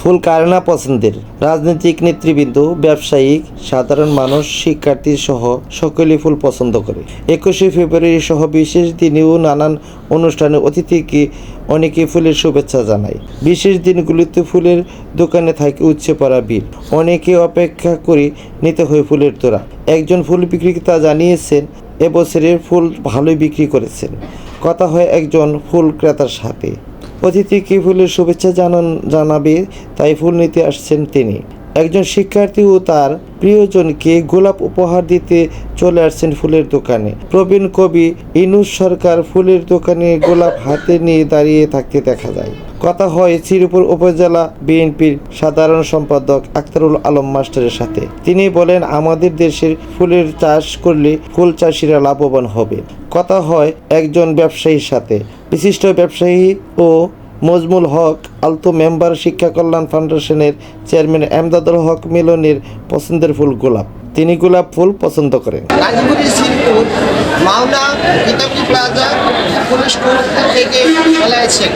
ফুল কার না পছন্দের? রাজনৈতিক নেতৃবৃন্দ, ব্যবসায়ী, সাধারণ মানুষ, শিক্ষার্থী সহ সকলেই ফুল পছন্দ করে। 21শে ফেব্রুয়ারি সহ বিশেষ দিনেও নানান অনুষ্ঠানে অতিথিকে অনেকে ফুলের শুভেচ্ছা জানায়। বিশেষ দিনগুলিতে ফুলের দোকানে থাকে উপচে পড়া ভিড়। অনেকে অপেক্ষা করে নিতে হয় ফুলের তোড়া। একজন ফুল বিক্রেতা জানিয়েছেন, এবছরের ফুল ভালোই বিক্রি করেছেন। কথা হয় একজন ফুল ক্রেতার সাথে। অতিথিকে ফুলের শুভেচ্ছা জানাবে, তাই ফুল নিতে আসছেন তিনি। একজন শিক্ষার্থীও তার প্রিয়জনকে গোলাপ উপহার দিতে চলে আসছেন ফুলের দোকানে। প্রবীণ কবি ইনুস সরকার ফুলের দোকানে গোলাপ হাতে নিয়ে দাঁড়িয়ে থাকতে দেখা যায়। কথা হয় শ্রীপুর উপজেলা বিএনপির সাধারণ সম্পাদক আখতারুল আলম মাস্টারের সাথে। তিনি বলেন, আমাদের দেশের ফুলের চাষ করলে ফুল চাষিরা লাভবান হবে। কথা হয় একজন ব্যবসায়ীর সাথে। বিশিষ্ট ব্যবসায়ী ও মজমুল হক আলতো মেম্বার, শিক্ষা কল্যাণ ফাউন্ডেশনের চেয়ারম্যান এমদাদুল হক মিলনের পছন্দের ফুল গোলাপ। তিনি গোলাপ ফুল পছন্দ করেন। গাজীপুরের শ্রীপুর মাওনা গীতাবলী প্লাজা ফুলের স্টোর থেকে চলে আসছেন।